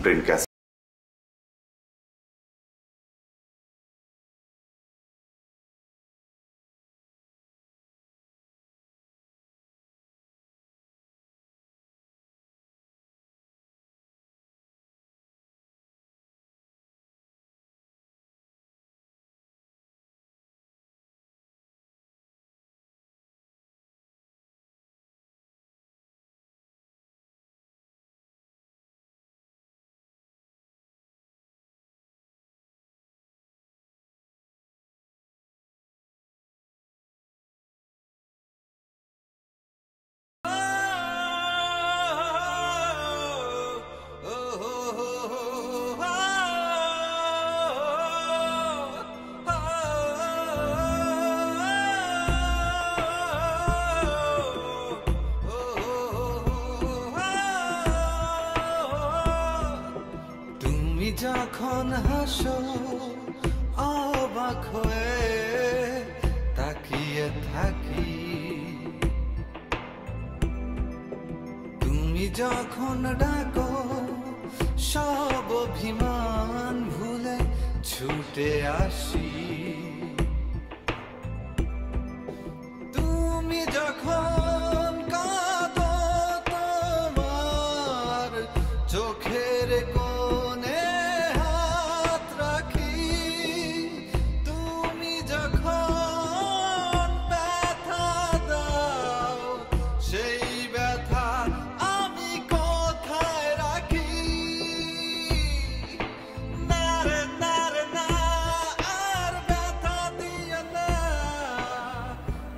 Brain cancer. যখন হাসো অবাক হয়ে তাকিয়ে থাকি, তুমি যখন ডাকো সব অভিমান ভুলে ছুটে আসি, তুমি যখন কাঁদো তোমার চোখের কোণে হাত রাখি, তুমি যখন ব্যথা দাও সেই ব্যথা আমি কোথায় রাখি, না রে না রে না আর ব্যথা দিও না,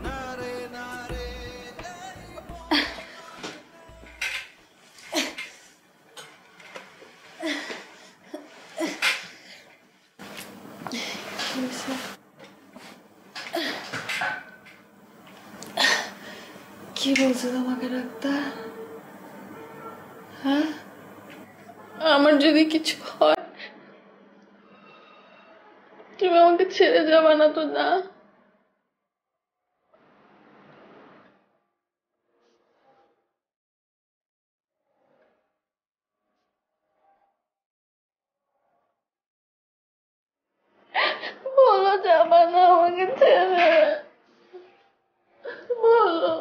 না রে না রে। কি বলছে তোমাকে ডাক্তার? হ্যাঁ, আমার যদি কিছু হয় তুমি আমাকে ছেড়ে যাবে না তো? না, বলো যাবে না, আমাকে ছেড়ে বলো।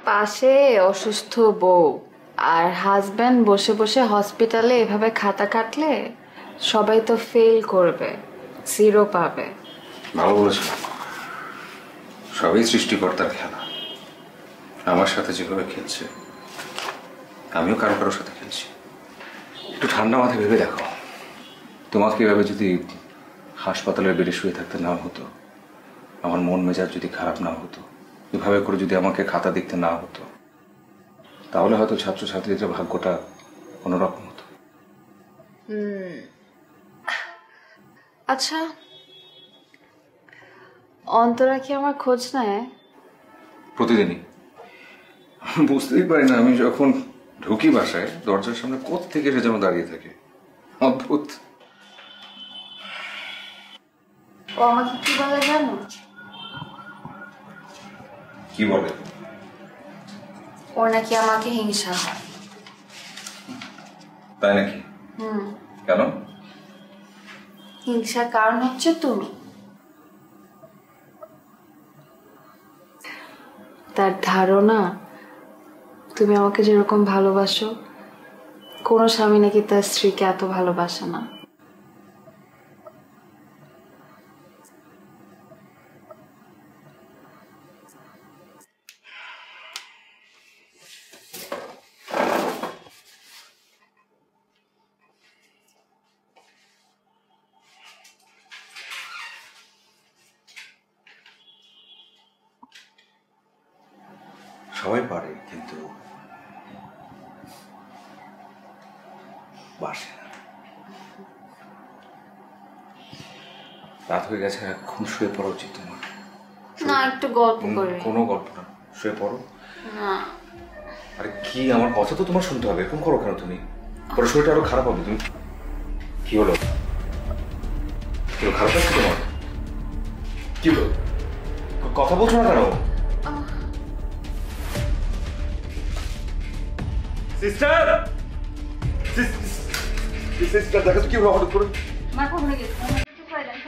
পাশে অসুস্থ বউ আর হাজবেন্ড বসে বসে হসপিটালে এভাবে খাতা কাটলে সবাই তো ফেল করবে, জিরো পাবে। ভালো বলেছো, সবই সৃষ্টিকর্তার খেলা। আমার সাথে যেভাবে খেলছে আমিও কারো কারোর সাথে খেলছি। একটু ঠান্ডা মাথায় ভেবে দেখো, তোমাকে এভাবে যদি হাসপাতালের বেডে শুয়ে থাকতে না হতো, আমার মন মেজাজ যদি খারাপ না হতো, এভাবে করে যদি আমাকে খাতা দেখতে না হতো, তাহলে হয়তো ছাত্রছাত্রীদের ভাগ্যটা অন্যরকম হতো। আচ্ছা, অন্তরা কি আমার খোঁজ নেয়? প্রতিদিনই। বুঝতেই পারি না, আমি যখন ঢুকি বাসায় দরজার সামনে কোত্থেকে এসে যেন দাঁড়িয়ে থাকে, অদ্ভুত। ও আমাকে কি বলে জানো? কি বলে? ওর নাকি আমাকে হিংসা হয়। তাই নাকি? কেন? হিংসার কারণ হচ্ছে তুমি। তার ধারণা তুমি আমাকে যেরকম ভালোবাসো কোনো স্বামী নাকি তার স্ত্রীকে এত ভালোবাসে না। সবাই পারে, কিন্তু বাসে না। রাত হয়ে গেছে, এখন শুয়ে পড়া উচিত তোমার। না, একটু গল্প করে। কোনো গল্প না, শুয়ে পড়ো। না। আরে কি, আমার কথা তো তোমার শুনতে হবে, এরকম করো কেন তুমি? পরে শরীরটা আরো খারাপ হবে। তুমি কি হলো? কি হলো, খারাপ লাগছে তোমার? কি হলো, কথা বলছো না কেন? সিস্টার, সিস্টার দেখো তো কি হলো হঠাৎ করে। মাথা ঘুরে গেছে, একটু করে দেন।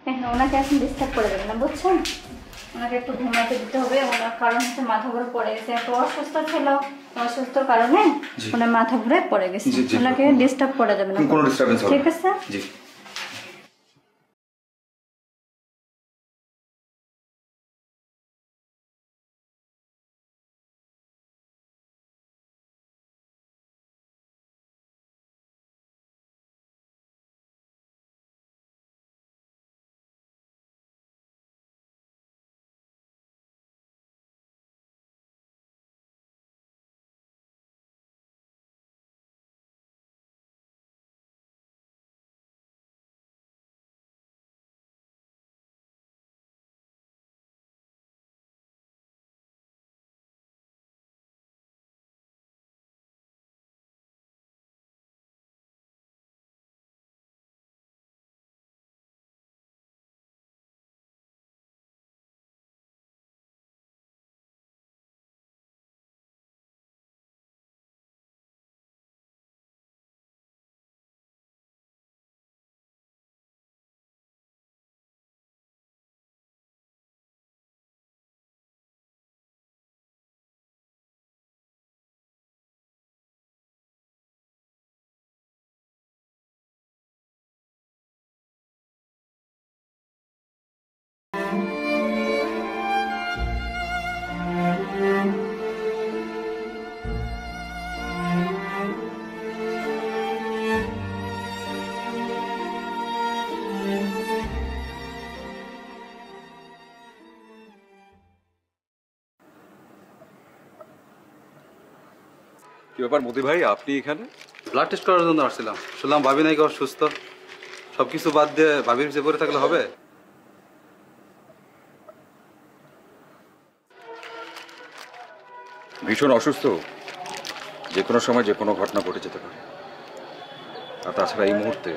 হ্যাঁ, ওনাকে এখন ডিস্টার্ব করে দেবেন না, বুঝছেন? ওনাকে একটু ঘুমাতে দিতে হবে। ওনার কারণ হচ্ছে মাথা ঘুরে পড়ে গেছে, একটু অসুস্থ ছিল, অসুস্থর কারণে ওনার মাথা ঘুরে পড়ে গেছে। ওনাকে ডিস্টার্ব করে দেবেন না, কোনো ডিস্টারবেন্স হবে না। ঠিক আছে? জি। কি ব্যাপার মোদি ভাই, আপনি এখানে? ব্লাড টেস্ট করার জন্য আসছিলাম। শুনলাম ভাবি নাকি অসুস্থ। সবকিছু বাদ দিয়ে ভাবির পিছিয়ে পড়ে থাকলে হবে? ভীষণ অসুস্থ, যে কোনো সময় যে কোনো ঘটনা ঘটে যেতে পারে। আর তাছাড়া এই মুহূর্তে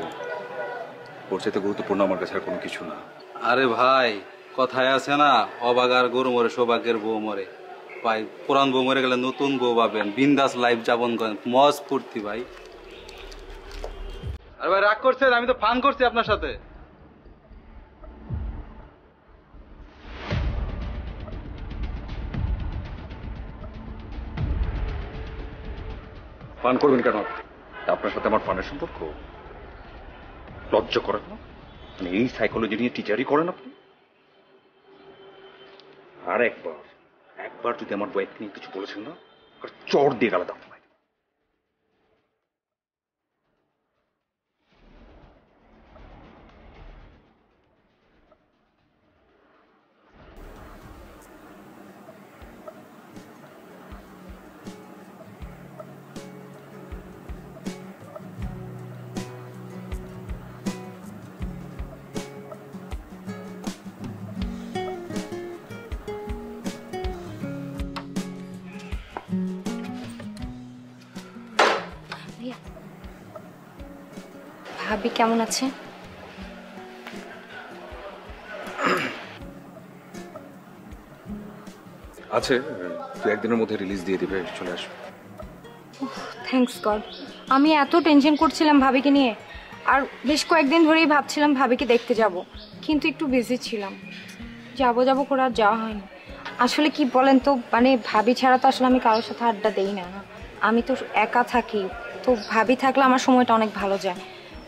ওর চাইতে গুরুত্বপূর্ণ আমার কাছে আর কোনো কিছু না। আরে ভাই, কথায় আছে না, অবাগার গরু মরে সৌভাগ্যের বউ মরে। ভাই, পুরান বউ মরে গেলে নতুন বউ পাবেন, বিন্দাস লাইফ যাপন করেন, মজ ফুর্তি ভাই। আরে ভাই রাগ করছেন? আমি তো ফান করছি আপনার সাথে। ফান করবেন কেন? আপনার সাথে আমার ফানের সম্পর্ক? লজ্জা করেন না? মানে এই সাইকোলজি নিয়ে টিচারই করেন আপনি? আর একবার যদি আমার ওয়াইফ নিয়ে কিছু বলেছেন না, চড় দিয়ে গালা দাও। ভাবি কেমন আছে? আছে, দু একদিনের মধ্যে রিলিজ দিয়ে দিবে, চলে আসবে। Thanks god. আমি এত টেনশন করছিলাম ভাবিকে নিয়ে, আর বেশ কয়েকদিন ধরেই ভাবছিলাম ভাবিকে দেখতে যাব, কিন্তু একটু বিজি ছিলাম, যাব করে আর যাওয়া হয়নি। আসলে কি বলেন তো, মানে ভাবি ছাড়া তো আসলে আমি কারোর সাথে আড্ডা দেই না, আমি তো একা থাকি, তো ভাবি থাকলে আমার সময়টা অনেক ভালো যায়।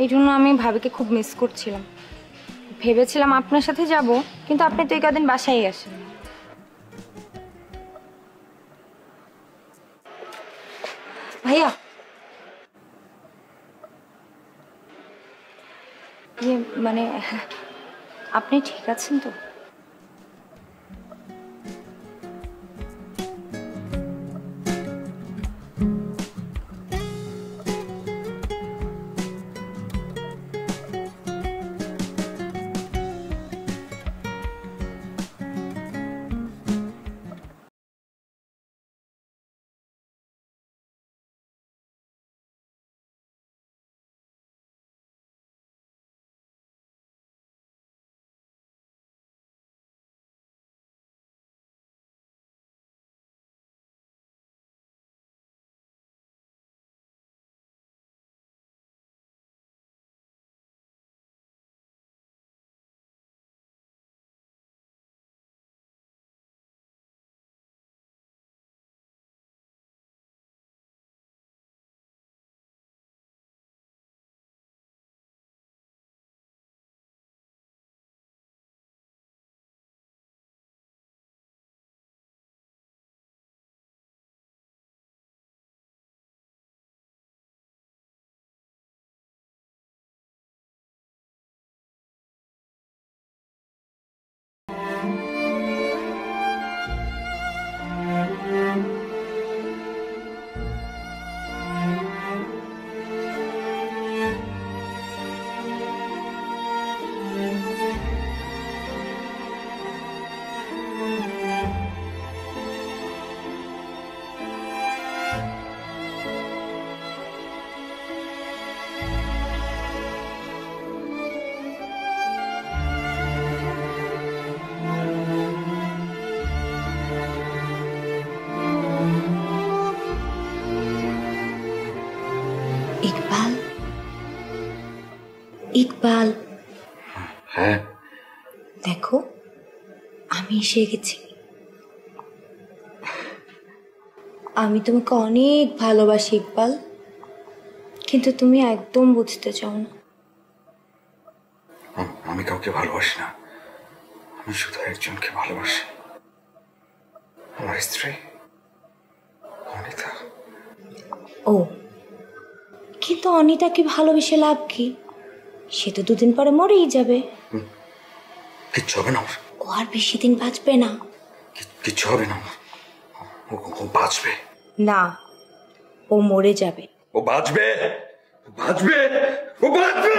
এই জন্য আমি ভাবিকে খুব মিস করছিলাম। ভেবেছিলাম আপনার সাথে যাব, কিন্তু আপনি তো এই কদিন বাসায় আসেন। ভাইয়া, মানে আপনি ঠিক আছেন তো? ইকবাল, ইকবাল, হ্যাঁ দেখো আমি এসে গেছি। আমি তোমাকে অনেক ভালোবাসি ইকবাল, কিন্তু তুমি একদম বুঝতে চাও না। আমি কাউকে ভালোবাসি না, আমি শুধু একজনকে ভালোবাসি, আমার স্ত্রী অনিতা। ও, কিন্তু অনিতাকে ভালোবেসে লাভ কি? সে তো দুদিন পরে মরেই যাবে। কিচ্ছু হবে না আমার, ও আর বেশি দিন বাঁচবে না। কিচ্ছু হবে না আমার, ও বাঁচবে না, ও মরে যাবে। ও বাঁচবে, বাঁচবে, ও বাঁচবে।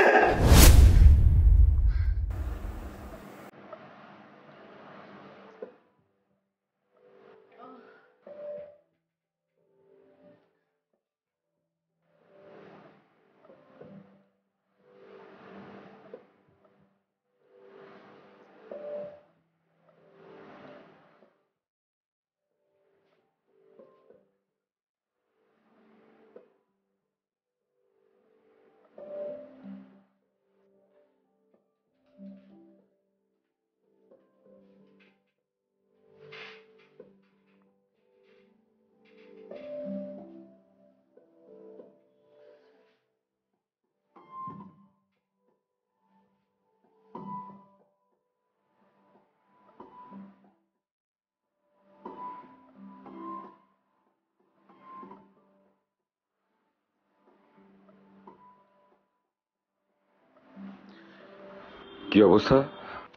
কি অবস্থা?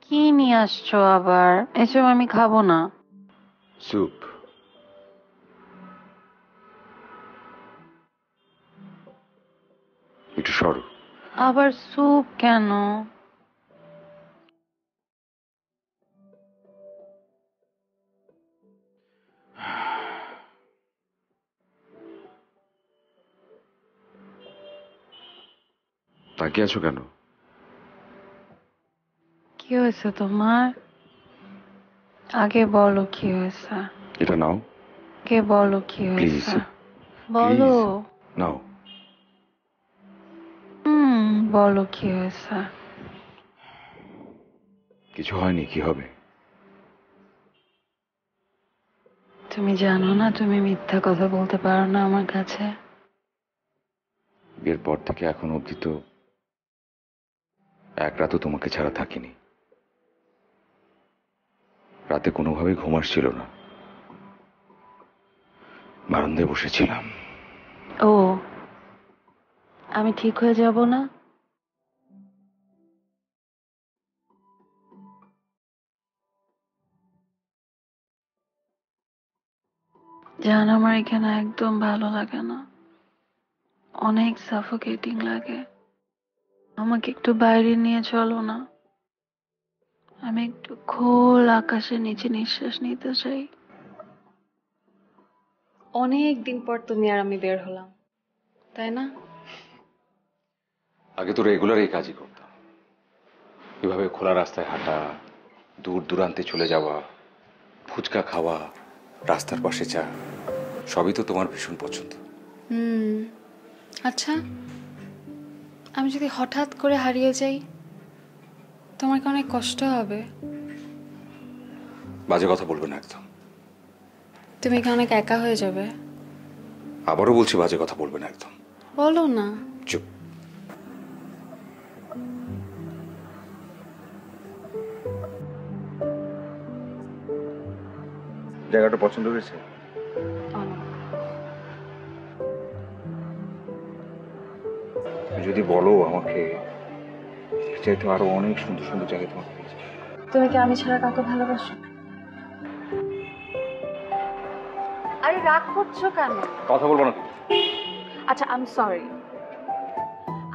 কি নিয়ে আসছো আবার? এসব আমি খাবো না। স্যুপ। একটু সরো। আবার স্যুপ কেন? তাকিয়ে আছো কেন? কি হয়েছে তোমার? আগে বলো কি হয়েছে। এটা নাও। কে বলো কি হয়েছে? বলো। নাও। বলো কি হয়েছে। কিছু হয়নি, কি হবে? তুমি জানো না তুমি মিথ্যা কথা বলতে পারো না আমার কাছে। বিয়ের পর থেকে এখন অবধি তো এক রাতও তোমাকে ছাড়া থাকিনি। রাতে কোনোভাবেই ঘুম আসছিল না, বারান্দায় বসেছিলাম। ও, আমি ঠিক হয়ে যাব না? জান, আমার এখানে একদম ভালো লাগে না, অনেক সাফোকেটিং লাগে। আমাকে একটু বাইরে নিয়ে চলো না, আমি একটু খোল আকাশের নিচে নিঃশ্বাস নিতে চাই। অনেক দিন পর তুমি আর আমি বের হলাম, তাই না? আগে তো রেগুলার এই কাজই করতাম, এভাবে খোলা রাস্তায় হাঁটা, দূর দূরান্তে চলে যাওয়া, ফুচকা খাওয়া, রাস্তার পাশে চা, সবই তো তোমার ভীষণ পছন্দ। আচ্ছা, আমি যদি হঠাৎ করে হারিয়ে যাই তোমার কি অনেক কষ্ট হবে? বাজে কথা বলবে না একদম। তুমি কি অনেক একা হয়ে যাবে? আবারও বলছি, বাজে কথা বলবে না একদম। বলো না। চুপ। জায়গাটা পছন্দ হয়েছে? যদি বলো আমাকে, চাইতে আরো অনেক সুন্দর সুন্দর জায়গা তোমাকে পেয়েছি। তুমি কি আমি ছাড়া কাউকে ভালোবাসো? আরে রাগ করছো কেন? কথা বলবো না। আচ্ছা, আই এম সরি।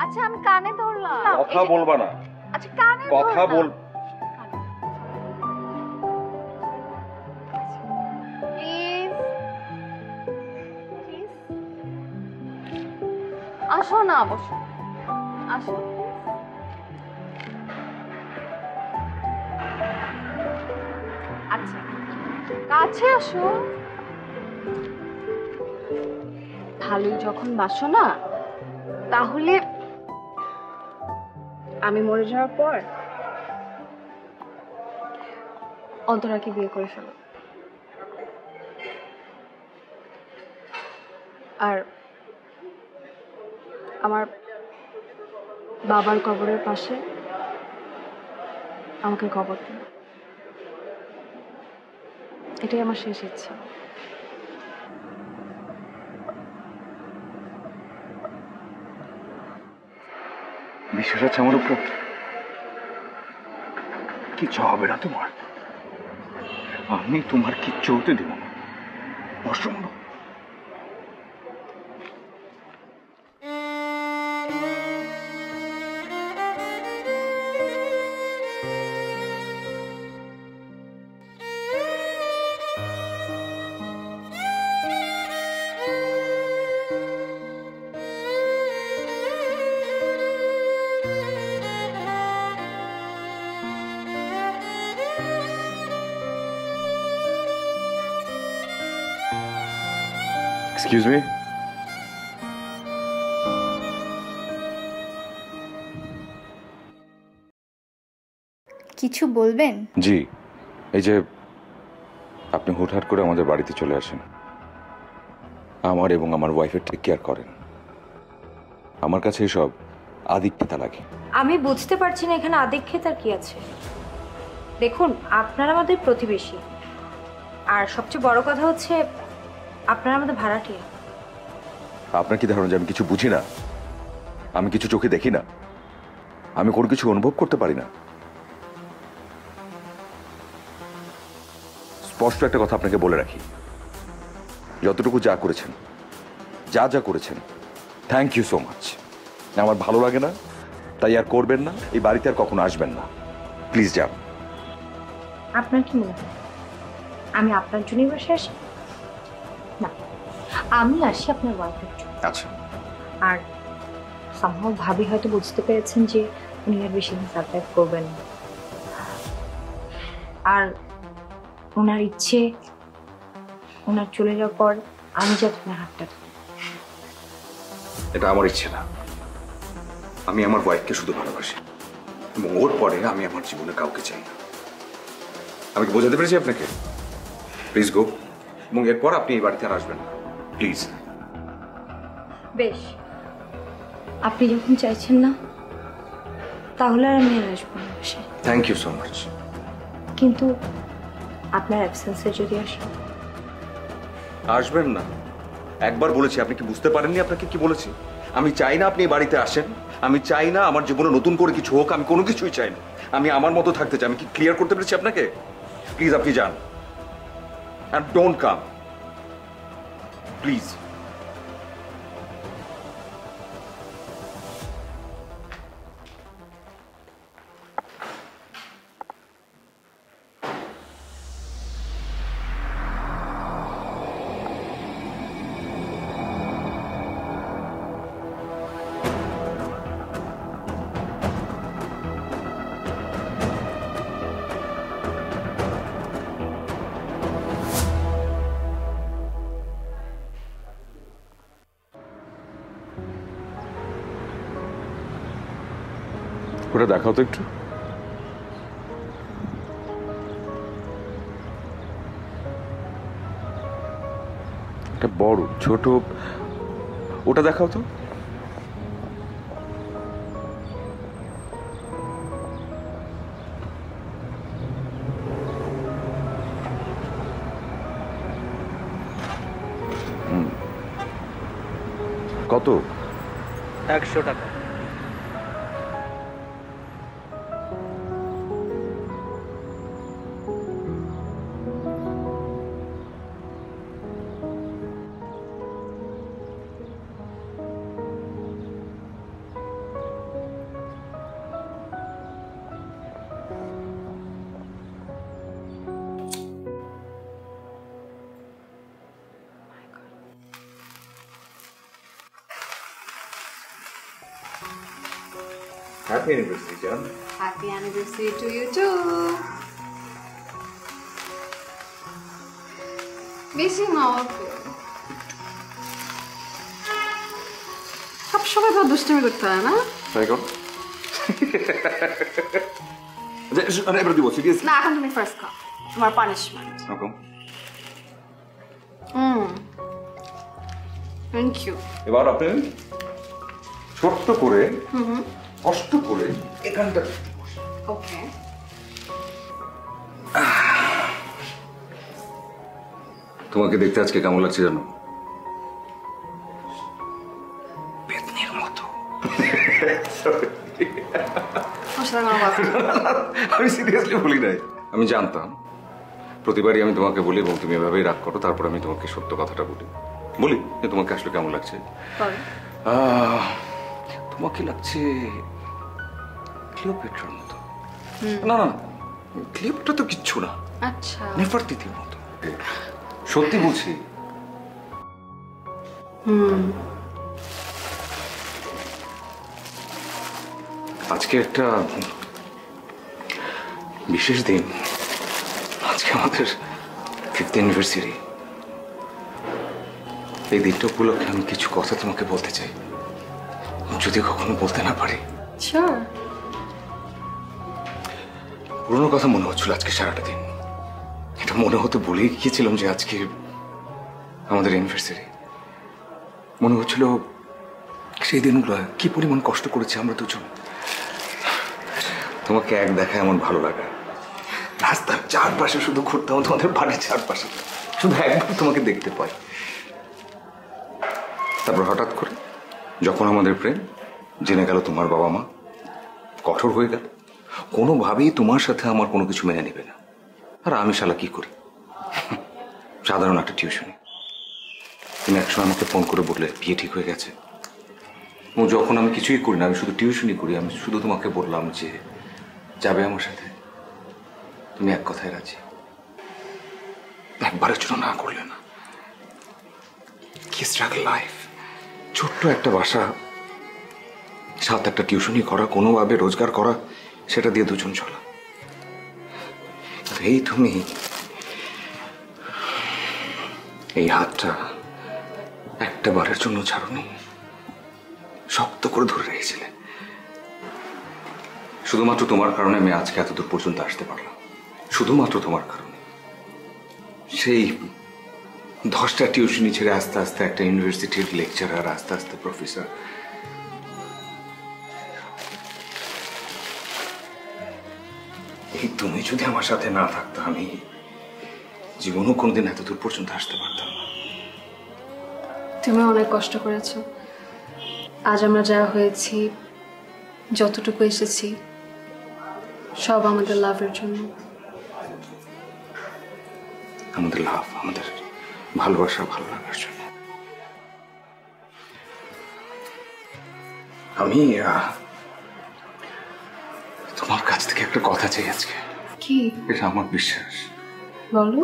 আচ্ছা, আমি কানে ধরলাম। কথা বলবা না। আচ্ছা, কানে কথা বল। প্লিজ প্লিজ আসো না, বসো, আসো। আচ্ছা, কাছে আসো। ভালোই যখন বাসো না, তাহলে আমি মরে যাওয়ার পর অন্তরাকে বিয়ে করে ফেলো, আর আমার বাবার কবরের পাশে আমাকে কবর দিন। এটাই আমার শেষ ইচ্ছা। বিশ্বাস আছে আমার উপর? কিচ্ছু হবে না তোমার, আমি তোমার কিচ্ছু হতে দেব না। অসম্ভব। Excuse me? কিছু বলবেন? জি, এই যে আপনি হুটহাট করে আমাদের বাড়িতে চলে আসেন, আমার এবং আমার ওয়াইফের টেক কেয়ার করেন, আমার কাছে এসব আদিক্ষেতা লাগে। আমি বুঝতে পারছি না এখানে আদিক্ষেতার কি আছে। দেখুন, আপনারা আমাদের প্রতিবেশী, আর সবচেয়ে বড় কথা হচ্ছে আপনারা আমাদের ভাড়াটিয়া। আপনার কি ধারণা যে আমি কিছু বুঝি না? আমি কিছু চোখে দেখি না? আমি কোনো কিছু অনুভব করতে পারি না? স্পষ্ট একটা কথা আপনাকে বলে রাখি, যতটুকু যা করেছেন, যা যা করেছেন, থ্যাংক ইউ সো মাচ। আমার ভালো লাগে না, তাই আর করবেন না, এই বাড়িতে আর কখনো আসবেন না, প্লিজ যান। আপনার কি মনে হয় আমি আপনার জন্যই বসে আসি? না, আমি আসি আপনার ওয়াইফের জন্য। আচ্ছা, আর সম্ভব ভাবি হয়তো বুঝতে পেরেছেন যে উনি আর বেশি দিন সার্ভাইভ করবেন না, আর ওনার ইচ্ছে ওনার চলে যাওয়ার পর আমি যাতে আপনার হাতটা ধরি। এটা আমার ইচ্ছে না। আমি আমার ওয়াইফকে শুধু ভালোবাসি এবং ওর পরে আমি আমার জীবনে কাউকে চাই না। আমি কি বোঝাতে পেরেছি আপনাকে? প্লিজ গো, এবং এরপর আপনি এই বাড়িতে আর আসবেন না, প্লিজ। বেশ, আপনি যখন চাইছেন না তাহলে আর আমি আর আসবো না বাসায়। Thank you so much. কিন্তু আপনার অ্যাবসেন্সে যদি আসি? আসবেন না, একবার বলেছি। আপনি কি বুঝতে পারেননি আপনাকে কি বলেছি? আমি চাই না আপনি এই বাড়িতে আসেন, আমি চাই না আমার জীবনে নতুন করে কিছু হোক, আমি কোনো কিছুই চাই না। আমি আমার মতো থাকতে চাই। আমি কি ক্লিয়ার করতে পেরেছি আপনাকে? প্লিজ আপনি যান, and don't come, please. ওটা দেখাও তো একটু। এটা বড় ছোট, ওটা দেখাও তো। কত? 100 টাকা। Happy anniversary, John. Happy anniversary to you too. বেশি না অল্প। সবসময় তো দুষ্টুমি করতে হয় না? তাই কর। এবার দিব সিরিয়াস। না, এখন তুমি ফার্স্ট খাও, তোমার পানিশমেন্ট। ওকে। Thank you. এবার আপনি ছোট্ট করে কষ্ট করে এখানটা। ওকে। তোমাকে দেখতে আজকে কেমন লাগছে জানো? পেতনির মতো। আমি সিরিয়াসলি বলি নাই, আমি জানতাম। প্রতিবারই আমি তোমাকে বলি এবং তুমি এভাবেই রাগ করো, তারপর আমি তোমাকে সত্য কথাটা বলি যে তোমাকে আসলে কেমন লাগছে। তোমাকে লাগছে ক্লিওপেট্রার মতো। না না, ক্লিওপেট্রা তো কিচ্ছু না। আচ্ছা, নেফারতিতির মতো। সত্যি বলছি। আজকে একটা বিশেষ দিন। আজকে আমাদের 5th অ্যানিভার্সারি। এই দিনটা উপলক্ষে আমি কিছু কথা তোমাকে বলতে চাই, যদি কখনো বলতে না পারি। শিওর। পুরোনো কথা মনে হচ্ছিল আজকে সারাটা দিন। এটা মনে হতে বলেই গিয়েছিলাম যে আজকে আমাদের অ্যানিভার্সারি। মনে হচ্ছিল সেই দিনগুলো কি পরিমাণ কষ্ট করেছি আমরা দুজন। তোমাকে এক দেখা এমন ভালো লাগা, রাস্তার চারপাশে শুধু ঘুরতাম, তোমাদের বাড়ির চারপাশে শুধু একবার তোমাকে দেখতে পাই। তারপর হঠাৎ করে যখন আমাদের প্রেম জেনে গেল, তোমার বাবা মা কঠোর হয়ে গেল, কোনোভাবেই তোমার সাথে আমার কোনো কিছু মেনে নেবে না। আর আমি শালা কি করি? সাধারণ একটা টিউশনি। তুমি একসময় আমাকে ফোন করে বললে বিয়ে ঠিক হয়ে গেছে। ও যখন আমি কিছুই করি না, আমি শুধু টিউশনি করি, আমি শুধু তোমাকে বললাম যে যাবে আমার সাথে, তুমি এক কথায় রাজি। একবারের জন্য না করলে না। কি স্ট্রাগল লাইফ। ছোট্ট একটা বাসা, 7-8টা টিউশনি করা, কোনোভাবে রোজগার করা, সেটা দিয়ে দুজন চলা। এই তুমি এই হাতটা একটা বারের জন্য ছাড়োনি, শক্ত করে ধরে রেখেছিলে। শুধুমাত্র তোমার কারণে আমি আজকে এত দূর পর্যন্ত আসতে পারলাম, শুধুমাত্র তোমার কারণে। সেই 10টা টিউশনি ছেড়ে আস্তে আস্তে একটা ইউনিভার্সিটির লেকচারার, আস্তে আস্তে প্রফেসর। এই তুমি যদি আমার সাথে না থাকতো, আমি জীবনও কোনোদিন এত দূর পর্যন্ত আসতে পারতাম না। তুমি অনেক কষ্ট করেছো। আজ আমরা যা হয়েছি, যতটুকু এসেছি, সব আমাদের লাভের জন্য। আমাদের লাভ, আমাদের ভালোবাসা, ভালো লাগার জন্য। আমি তোমার কাছ থেকে একটা কথা চাই আজকে। কি? এটা আমার বিশ্বাস। বলো।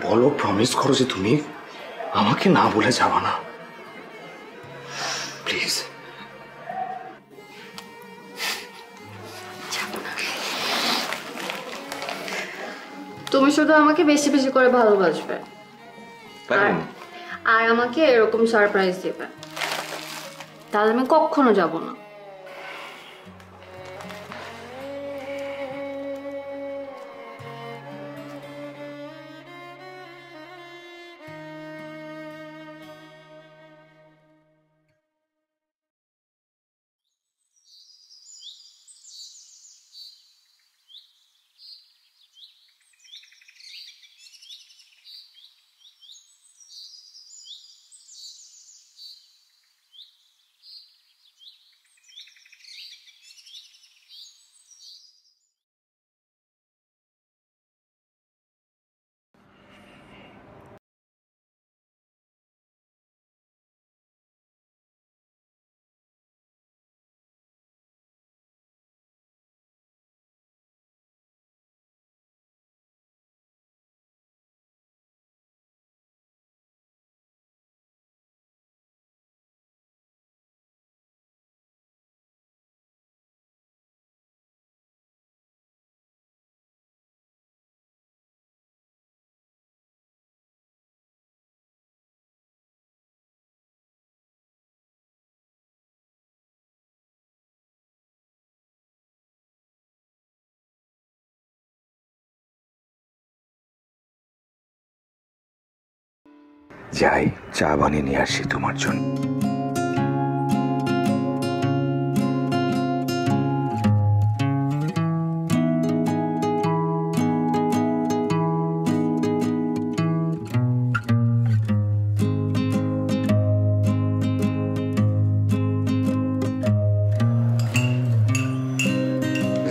বলো, প্রমিস করো যে তুমি আমাকে না বলে যাবা না, প্লিজ। তুমি শুধু আমাকে বেশি বেশি করে ভালোবাসবে, আর আমাকে এরকম সারপ্রাইজ দেবে, তাহলে আমি কখনো যাব না। যাই, চা বানিয়ে নিয়ে আসি তোমার জন্য।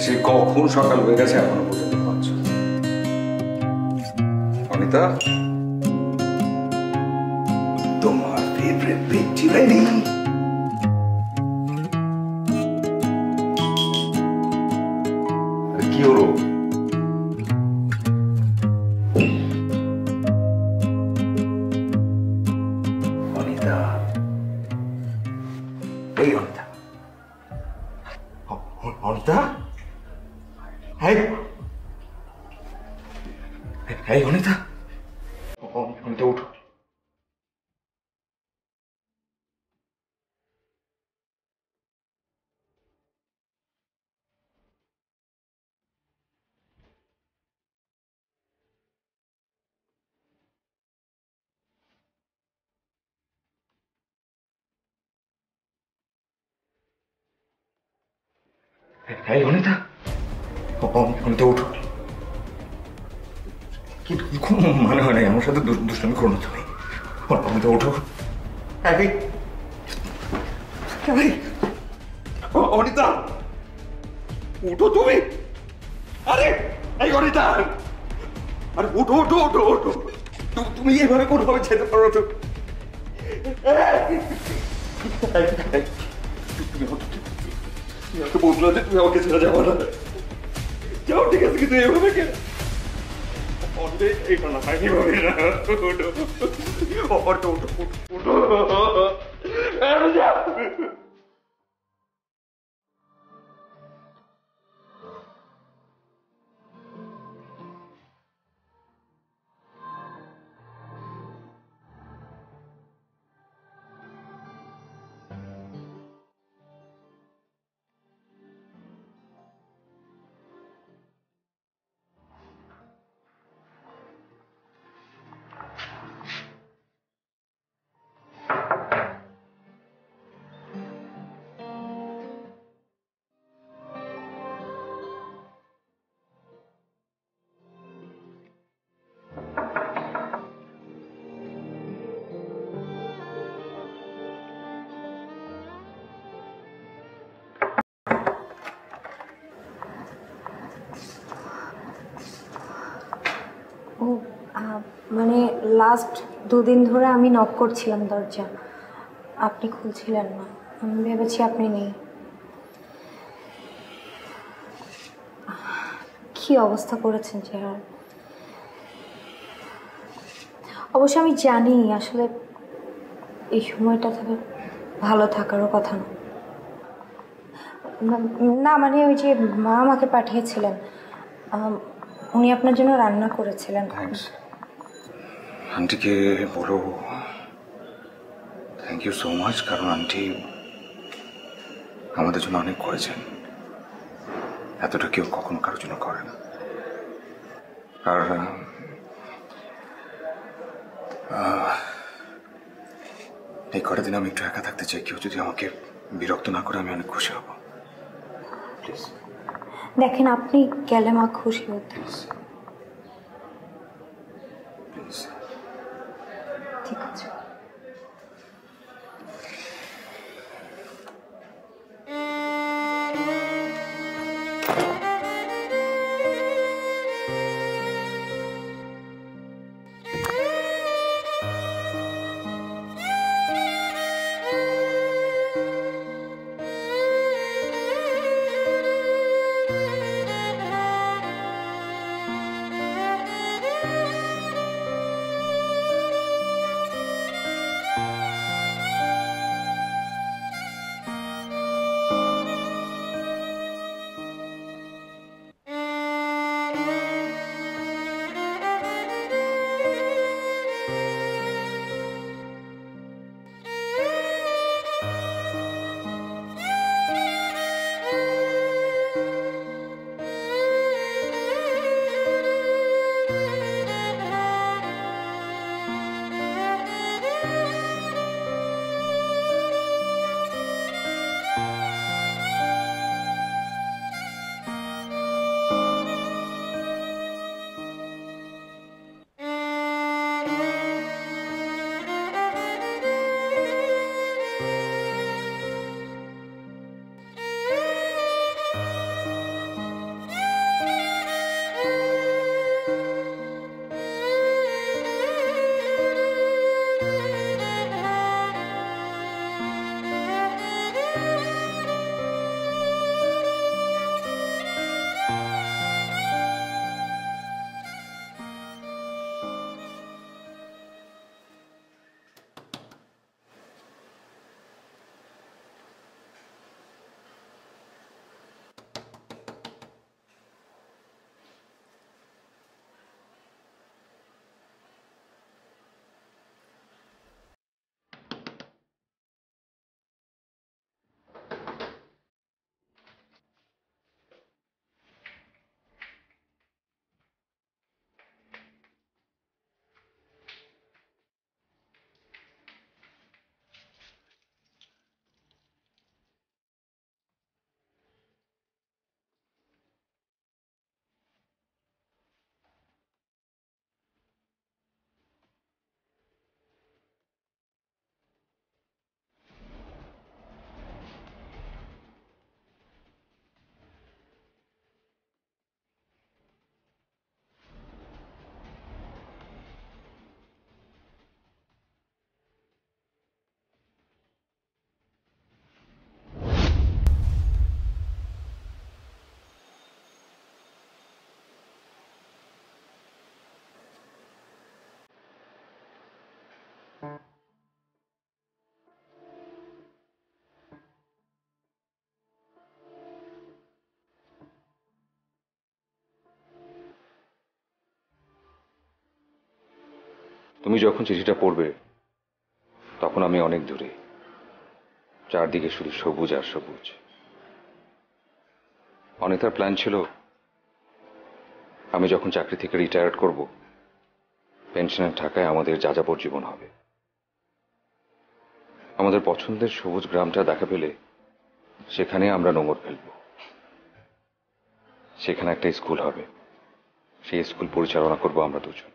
সে কখন সকাল হয়ে গেছে এখনো পর্যন্ত পাচ্ছ। অনিতা, তোমার ফেভারিট পেটি রেডি। কি হলো? অনিতা, এই অনিতা, অনিতা, এই অনিতা, অনিতা উঠো। এই অনিতা, অনিতা উঠো। কিন্তু কোনো মানে হয় নাই, আমার সাথে দুষ্টামি করো না তুমি। অনিতা উঠো। অনিতা উঠো তুমি। আরে এই অনিতা, আরে ওঠো ওঠো ওঠো ওঠো, তুমি এইভাবে কোনোভাবে যেতে পারো তো? তুমি আমাকে বললো যে তুমি আমাকে ছেড়ে যাবো না। যাও, ঠিক আছে, কিন্তু এইভাবে কেন? এইটা না, এইভাবে না। ওঠো ওঠো ওঠো ওঠো ওঠো। ও মানে লাস্ট 2 দিন ধরে আমি নক করছিলাম দরজা, আপনি খুলছিলেন না। আমি ভেবেছি আপনি নেই। কি অবস্থা করেছেন চেহারা। অবশ্য আমি জানি আসলে এই সময়টা থেকে ভালো থাকারও কথা না। না মানে ওই যে মা আমাকে পাঠিয়েছিলেন, উনি আপনার জন্য রান্না করেছিলেন। থ্যাঙ্কস। আন্টিকে বলো থ্যাংক ইউ সো মাচ, কারণ আন্টি আমাদের জন্য অনেক করেছেন। এতটা কেউ কখনো কারোর জন্য করে না। আর এই কটা দিন আমি একটু একা থাকতে চাই। কেউ যদি আমাকে বিরক্ত না করে আমি অনেক খুশি হব। প্লিজ দেখেন, আপনি গেলে মা খুশি হতেন। প্লিজ। ঠিক আছে। তুমি যখন চিঠিটা পড়বে তখন আমি অনেক দূরে, চারদিকে শুধু সবুজ আর সবুজ। অনিতার প্ল্যান ছিল আমি যখন চাকরি থেকে রিটায়ার করব পেনশনের টাকায় আমাদের যাযাবর জীবন হবে। আমাদের পছন্দের সবুজ গ্রামটা দেখা পেলে সেখানে আমরা নোঙর ফেলব। সেখানে একটা স্কুল হবে, সেই স্কুল পরিচালনা করব আমরা দুজন।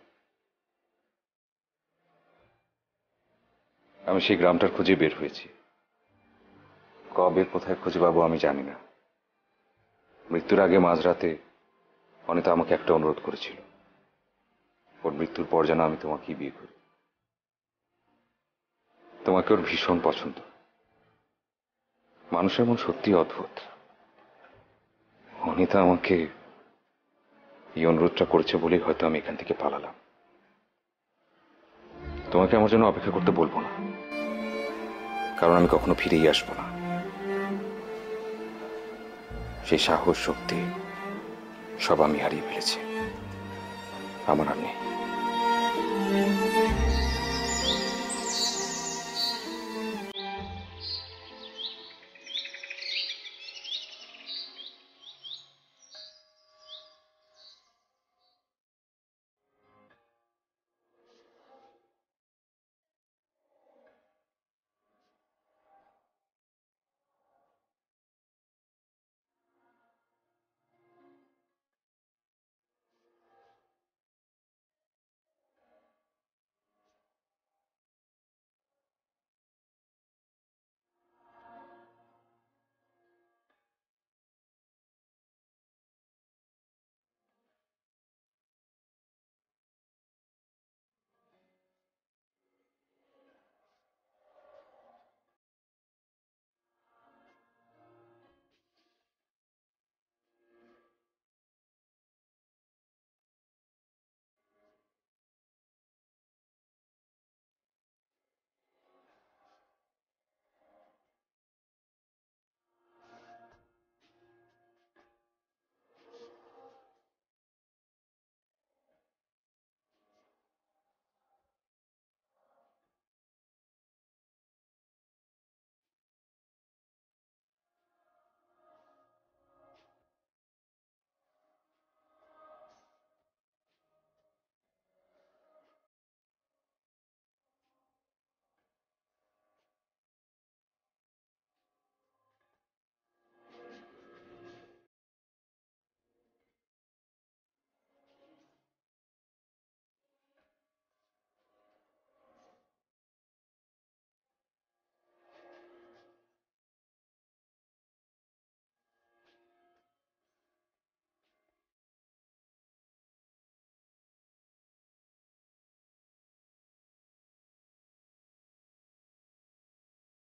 আমি সেই গ্রামটার খোঁজে বের হয়েছি। কবে কোথায় খুঁজে পাবো আমি জানি না। মৃত্যুর আগে মাঝরাতে অনিতা আমাকে একটা অনুরোধ করেছিল, ওর মৃত্যুর পর যেন আমি তোমাকেই বিয়ে করি। তোমাকে ওর ভীষণ পছন্দ। মানুষের মন সত্যি অদ্ভুত। অনিতা আমাকে এই অনুরোধটা করেছে বলেই হয়তো আমি এখান থেকে পালালাম। তোমাকে আমার জন্য অপেক্ষা করতে বলবো না, কারণ আমি কখনো ফিরেই আসবো না। সেই সাহস, শক্তি সব আমি হারিয়ে ফেলেছি, আমার আর নেই।